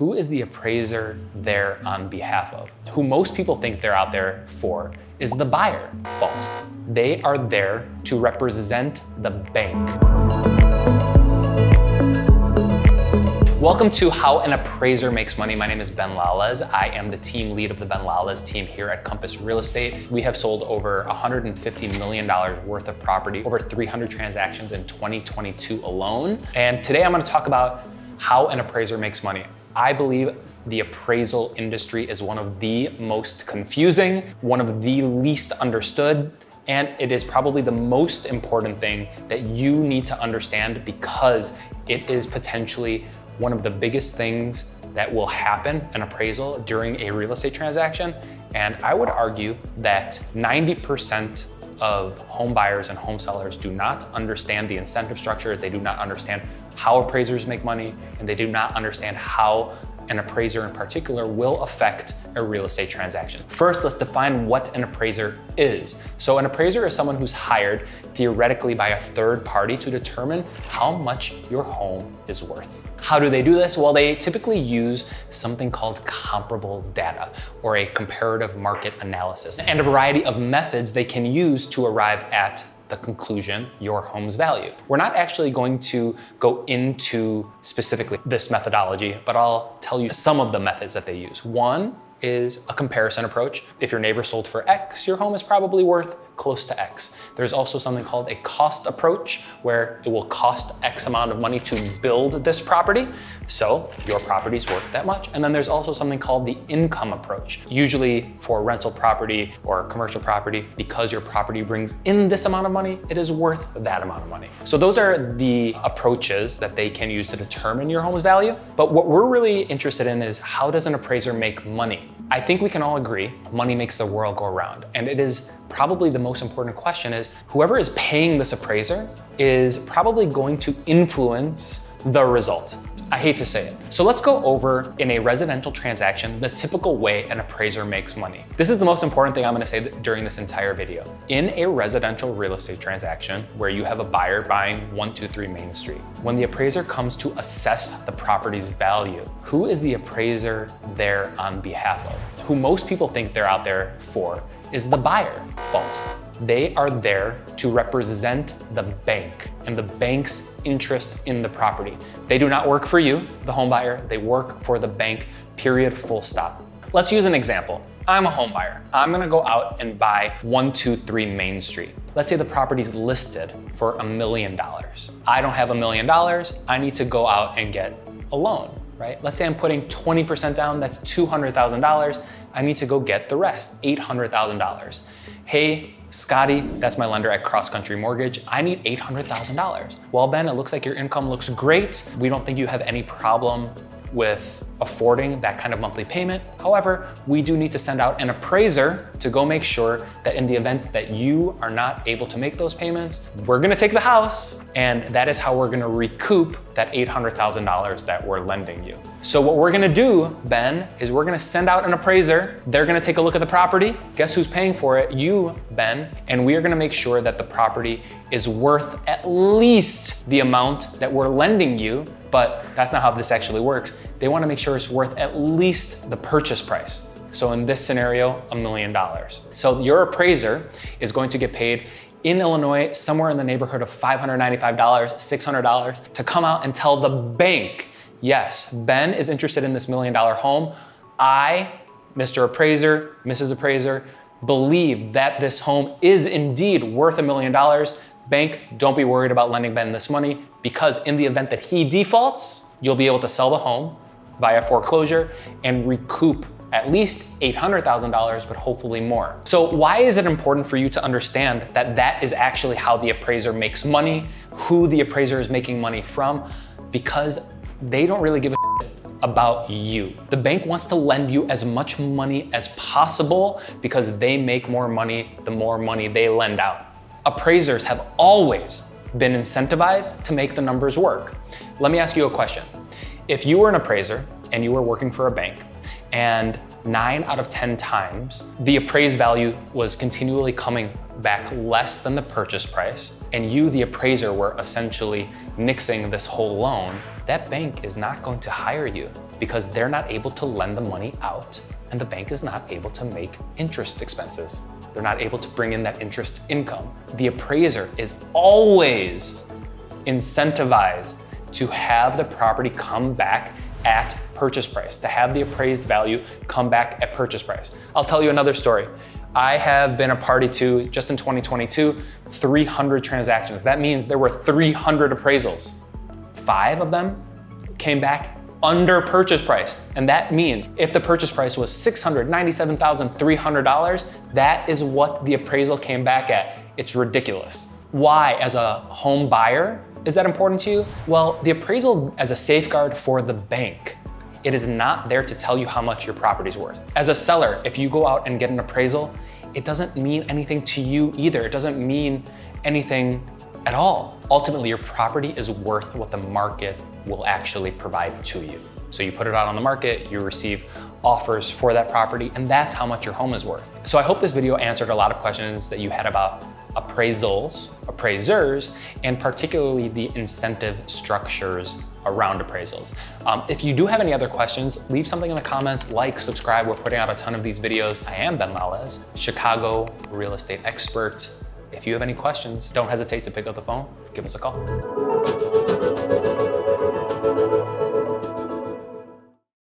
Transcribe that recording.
Who is the appraiser there on behalf of? Who most people think they're out there for is the buyer. False. They are there to represent the bank. Welcome to How an Appraiser Makes Money. My name is Ben Lawless. I am the team lead of the Ben Lawless team here at Compass Real Estate. We have sold over $150 million worth of property, over 300 transactions in 2022 alone. And today I'm going to talk about how an appraiser makes money. I believe the appraisal industry is one of the most confusing, one of the least understood, and it is probably the most important thing that you need to understand because it is potentially one of the biggest things that will happen, an appraisal during a real estate transaction. And I would argue that 90% of home buyers and home sellers do not understand the incentive structure. They do not understand how appraisers make money, and they do not understand how an appraiser in particular will affect a real estate transaction. First, let's define what an appraiser is. So an appraiser is someone who's hired theoretically by a third party to determine how much your home is worth. How do they do this? Well, they typically use something called comparable data or a comparative market analysis and a variety of methods they can use to arrive at the conclusion, your home's value. We're not actually going to go into specifically this methodology, but I'll tell you some of the methods that they use. One is a comparison approach. If your neighbor sold for X, your home is probably worth close to X. There's also something called a cost approach, where it will cost X amount of money to build this property, so your property's worth that much. And then there's also something called the income approach. Usually for rental property or commercial property, because your property brings in this amount of money, it is worth that amount of money. So those are the approaches that they can use to determine your home's value. But what we're really interested in is, how does an appraiser make money? I think we can all agree money makes the world go round. And it is probably the most important question is, whoever is paying this appraiser is probably going to influence the result. I hate to say it. So let's go over, in a residential transaction, the typical way an appraiser makes money. This is the most important thing I'm gonna say during this entire video. In a residential real estate transaction where you have a buyer buying 123 Main Street, when the appraiser comes to assess the property's value, who is the appraiser there on behalf of? Who most people think they're out there for is the buyer. False. They are there to represent the bank and the bank's interest in the property. They do not work for you, the home buyer. They work for the bank, period, full stop. Let's use an example. I'm a home buyer. I'm gonna go out and buy 123 Main Street. Let's say the property's listed for $1 million. I don't have $1 million. I need to go out and get a loan, right? Let's say I'm putting 20% down, that's $200,000. I need to go get the rest, $800,000. Hey, Scotty, that's my lender at Cross Country Mortgage. I need $800,000. Well, Ben, it looks like your income looks great. We don't think you have any problem with affording that kind of monthly payment. However, we do need to send out an appraiser to go make sure that in the event that you are not able to make those payments, we're gonna take the house, and that is how we're gonna recoup that $800,000 that we're lending you. So what we're gonna do, Ben, is we're gonna send out an appraiser. They're gonna take a look at the property. Guess who's paying for it? You, Ben. And we are gonna make sure that the property is worth at least the amount that we're lending you, but that's not how this actually works. They wanna make sure it's worth at least the purchase price. So in this scenario, $1 million. So your appraiser is going to get paid in Illinois somewhere in the neighborhood of $595, $600 to come out and tell the bank, yes, Ben is interested in this $1 million home. I, Mr. Appraiser, Mrs. Appraiser, believe that this home is indeed worth $1 million. Bank, don't be worried about lending Ben this money, because in the event that he defaults, you'll be able to sell the home via foreclosure and recoup at least $800,000, but hopefully more. So why is it important for you to understand that that is actually how the appraiser makes money, who the appraiser is making money from? Because they don't really give a shit about you. The bank wants to lend you as much money as possible because they make more money the more money they lend out. Appraisers have always been incentivized to make the numbers work. Let me ask you a question. If you were an appraiser and you were working for a bank, and 9 out of 10 times, the appraised value was continually coming back less than the purchase price, and you, the appraiser, were essentially nixing this whole loan, that bank is not going to hire you because they're not able to lend the money out and the bank is not able to make interest expenses. They're not able to bring in that interest income. The appraiser is always incentivized to have the property come back at purchase price, to have the appraised value come back at purchase price. I'll tell you another story. I have been a party to, just in 2022, 300 transactions. That means there were 300 appraisals. 5 of them came back under purchase price. And that means if the purchase price was $697,300, that is what the appraisal came back at. It's ridiculous. Why, as a home buyer, is that important to you? Well, the appraisal as a safeguard for the bank. It is not there to tell you how much your property's worth. As a seller, if you go out and get an appraisal, it doesn't mean anything to you either. It doesn't mean anything at all. Ultimately, your property is worth what the market will actually provide to you. So you put it out on the market, you receive offers for that property, and that's how much your home is worth. So I hope this video answered a lot of questions that you had about appraisals, appraisers, and particularly the incentive structures around appraisals. If you do have any other questions, leave something in the comments, like, subscribe. We're putting out a ton of these videos. I am Ben Lales, Chicago real estate expert. If you have any questions, don't hesitate to pick up the phone, give us a call.